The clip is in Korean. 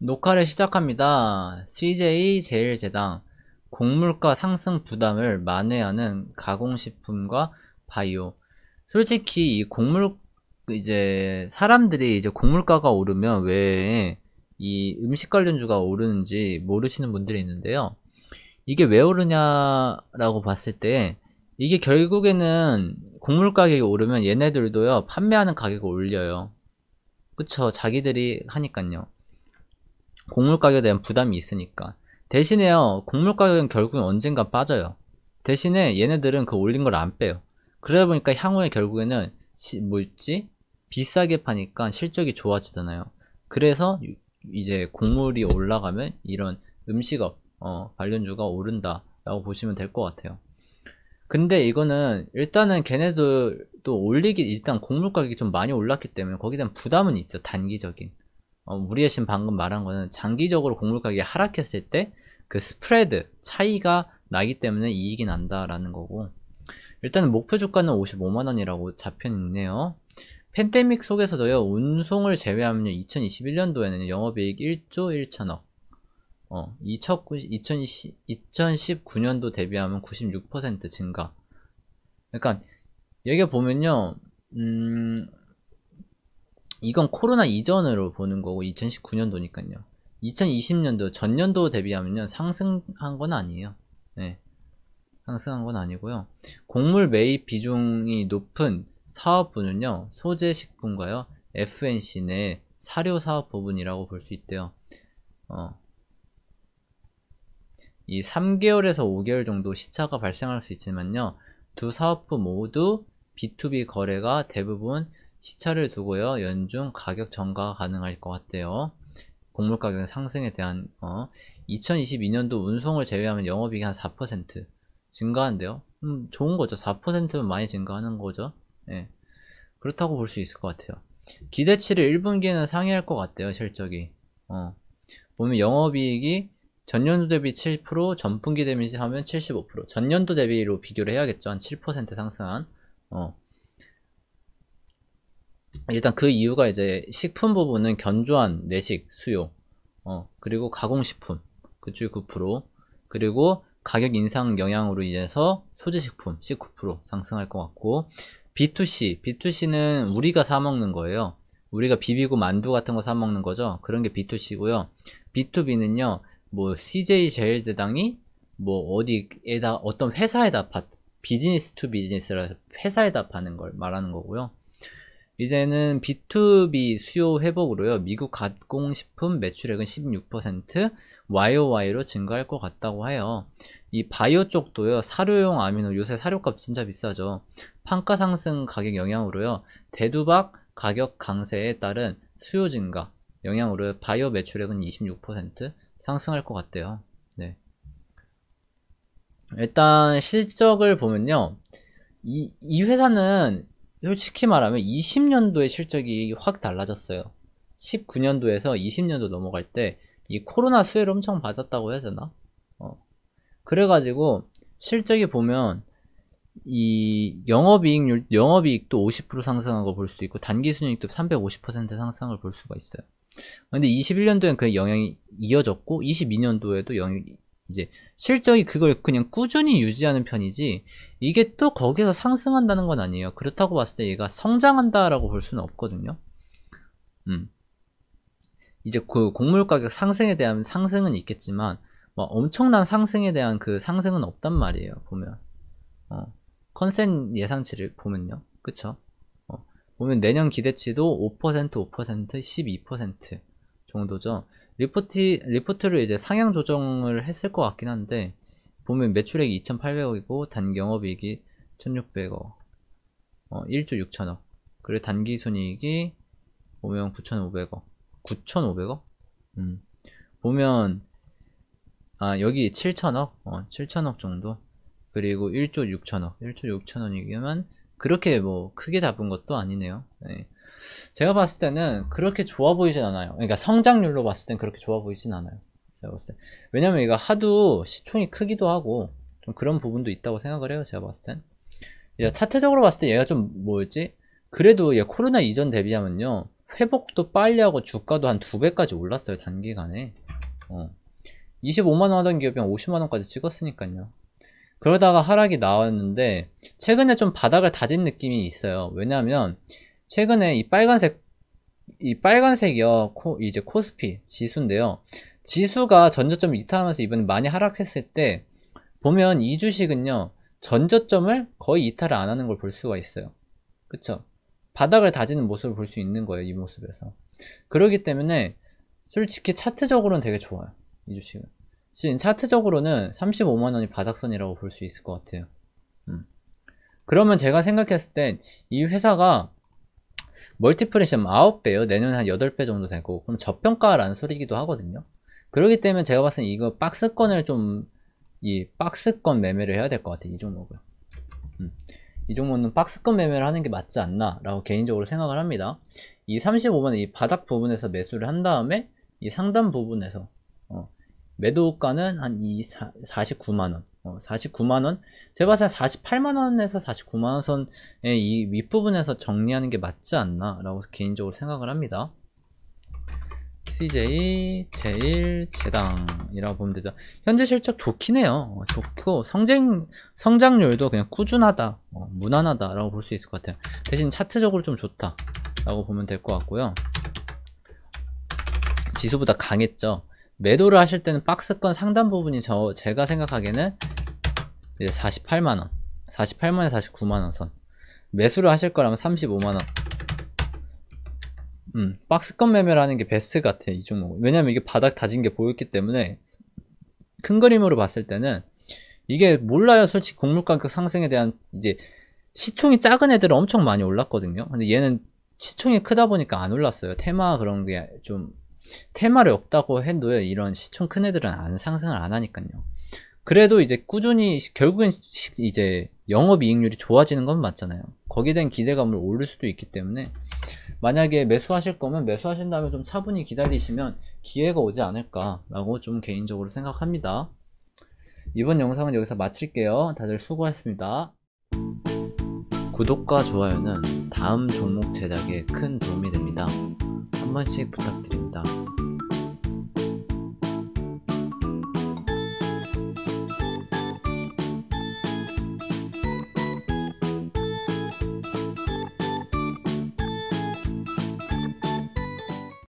녹화를 시작합니다. CJ 제일제당 곡물가 상승 부담을 만회하는 가공식품과 바이오. 솔직히 이 이제 사람들이 이제 곡물가가 오르면 왜 이 음식 관련주가 오르는지 모르시는 분들이 있는데요. 이게 왜 오르냐라고 봤을 때 이게 결국에는 곡물 가격이 오르면 얘네들도요 판매하는 가격을 올려요. 그쵸? 자기들이 하니깐요. 곡물 가격에 대한 부담이 있으니까. 대신에요, 곡물 가격은 결국은 언젠가 빠져요. 대신에 얘네들은 그 올린 걸 안 빼요. 그러다 보니까 향후에 결국에는 뭐였지? 비싸게 파니까 실적이 좋아지잖아요. 그래서 이제 곡물이 올라가면 이런 음식업 관련주가 오른다라고 보시면 될 것 같아요. 근데 이거는 일단은 걔네들도 일단 곡물 가격이 좀 많이 올랐기 때문에 거기에 대한 부담은 있죠. 단기적인. 우리가 지금 방금 말한 거는 장기적으로 곡물 가격이 하락했을 때 그 스프레드 차이가 나기 때문에 이익이 난다라는 거고, 일단은 목표 주가는 55만원이라고 잡혀있네요. 팬데믹 속에서도요, 운송을 제외하면 2021년도에는 영업이익 1조 1천억, 2019년도 대비하면 96% 증가. 그러니까 여기 보면요, 이건 코로나 이전으로 보는 거고 2019년도니까요. 2020년도 전년도 대비하면요 상승한 건 아니에요. 네, 상승한 건 아니고요. 곡물 매입 비중이 높은 사업부는요 소재식품과요 FNC 내 사료 사업 부분이라고 볼 수 있대요. 이 3개월에서 5개월 정도 시차가 발생할 수 있지만요, 두 사업부 모두 B2B 거래가 대부분 시차를 두고요 연중 가격 전가가 가능할 것 같대요. 곡물 가격 상승에 대한 2022년도 운송을 제외하면 영업이익이 한 4% 증가한대요. 좋은 거죠. 4%면 많이 증가하는 거죠. 예. 그렇다고 볼 수 있을 것 같아요. 기대치를 1분기에는 상회할 것 같대요. 실적이. 보면 영업이익이 전년도 대비 7%, 전분기 대비 하면 75%. 전년도 대비로 비교를 해야겠죠. 한 7% 상승한. 일단 그 이유가 이제 식품 부분은 견조한 내식 수요, 그리고 가공식품 그쪽이 9%, 그리고 가격 인상 영향으로 인해서 소재식품 19% 상승할 것 같고, B2C는 우리가 사 먹는 거예요. 우리가 비비고 만두 같은 거 사 먹는 거죠. 그런 게 B2C고요. B2B는요, 뭐 CJ 제일제당이 뭐 어디에다 어떤 회사에다 비즈니스 투 비즈니스라서 회사에다 파는 걸 말하는 거고요. 이제는 B2B 수요 회복으로요, 미국 가공식품 매출액은 16% YOY로 증가할 것 같다고 해요. 이 바이오 쪽도요, 사료용 아미노, 요새 사료값 진짜 비싸죠. 판가 상승 가격 영향으로요, 대두박 가격 강세에 따른 수요 증가 영향으로 바이오 매출액은 26% 상승할 것 같대요. 네. 일단 실적을 보면요, 이 회사는 솔직히 말하면 20년도의 실적이 확 달라졌어요. 19년도에서 20년도 넘어갈 때 이 코로나 수혜를 엄청 받았다고 해야 되나? 그래가지고 실적이 보면 이 영업이익도 50% 상승한 거 볼 수도 있고, 단기순이익도 350% 상승을 볼 수가 있어요. 근데 21년도엔 그 영향이 이어졌고, 22년도에도 이제 실적이 그걸 그냥 꾸준히 유지하는 편이지, 이게 또 거기서 상승한다는 건 아니에요. 그렇다고 봤을 때 얘가 성장한다라고 볼 수는 없거든요. 이제 그 곡물 가격 상승에 대한 상승은 있겠지만 뭐 엄청난 상승에 대한 그 상승은 없단 말이에요. 보면 컨센 예상치를 보면요, 그쵸? 보면 내년 기대치도 5%, 12% 정도죠. 리포트를 이제 상향 조정을 했을 것 같긴 한데, 보면 매출액이 2,800억이고 단기 영업이익이 1,600억, 1조 6천억, 그리고 단기 순이익이 보면 9,500억, 9,500억? 보면 여기 7천억, 7천억 정도, 그리고 1조 6천억, 1조 6천원이면 그렇게 뭐 크게 잡은 것도 아니네요. 네. 제가 봤을 때는 그렇게 좋아 보이진 않아요. 그러니까 성장률로 봤을 땐 그렇게 좋아 보이진 않아요. 제가 봤을 때. 왜냐면 이거 하도 시총이 크기도 하고 좀 그런 부분도 있다고 생각을 해요. 제가 봤을 땐. 차트적으로 봤을 때 얘가 좀 뭐였지? 그래도 얘 코로나 이전 대비하면요, 회복도 빨리 하고 주가도 한 2배까지 올랐어요, 단기간에. 25만원 하던 기업이 한 50만원까지 찍었으니까요. 그러다가 하락이 나왔는데 최근에 좀 바닥을 다진 느낌이 있어요. 왜냐하면 최근에 이 빨간색이요, 이제 코스피 지수인데요. 지수가 전저점을 이탈하면서 이번에 많이 하락했을 때 보면 이 주식은요, 전저점을 거의 이탈을 안 하는 걸 볼 수가 있어요. 그쵸? 바닥을 다지는 모습을 볼 수 있는 거예요, 이 모습에서. 그렇기 때문에 솔직히 차트적으로는 되게 좋아요, 이 주식은. 지금 차트적으로는 35만원이 바닥선이라고 볼 수 있을 것 같아요. 그러면 제가 생각했을 땐 이 회사가 멀티플이 지금 9배요. 내년에 한 8배 정도 되고, 그럼 저평가라는 소리기도 하거든요. 그렇기 때문에 제가 봤을 때 이거 박스권을 이 박스권 매매를 해야 될 것 같아요, 이 종목을. 이 종목은 박스권 매매를 하는 게 맞지 않나 라고 개인적으로 생각을 합니다. 이 35만원 이 바닥 부분에서 매수를 한 다음에 이 상단 부분에서 매도가는 한 49만원 49만원 제가 봤을 때 48만원에서 49만원 선의 이 윗부분에서 정리하는 게 맞지 않나 라고 개인적으로 생각을 합니다. CJ 제일제당이라고 보면 되죠. 현재 실적 좋긴 해요. 좋고 성장률도 그냥 꾸준하다, 무난하다 라고 볼 수 있을 것 같아요. 대신 차트적으로 좀 좋다 라고 보면 될 것 같고요. 지수보다 강했죠. 매도를 하실 때는 박스권 상단 부분이 제가 생각하기에는 이제 48만원 48만원 49만원 선, 매수를 하실 거라면 35만원 박스권 매매를 하는 게 베스트 같아, 이 종목은. 왜냐면 이게 바닥 다진 게 보였기 때문에. 큰 그림으로 봤을 때는 이게 몰라요, 솔직히. 곡물 가격 상승에 대한 이제 시총이 작은 애들은 엄청 많이 올랐거든요. 근데 얘는 시총이 크다 보니까 안 올랐어요. 테마 그런 게 좀 테마를 없다고 해도 이런 시총 큰 애들은 상승을 안 하니까요. 그래도 이제 꾸준히 결국엔 이제 영업이익률이 좋아지는 건 맞잖아요. 거기에 대한 기대감을 올릴 수도 있기 때문에 만약에 매수하실 거면 매수하신 다음에 좀 차분히 기다리시면 기회가 오지 않을까 라고 좀 개인적으로 생각합니다. 이번 영상은 여기서 마칠게요. 다들 수고하셨습니다. 구독과 좋아요는 다음 종목 제작에 큰 도움이 됩니다. 한 번씩 부탁드립니다.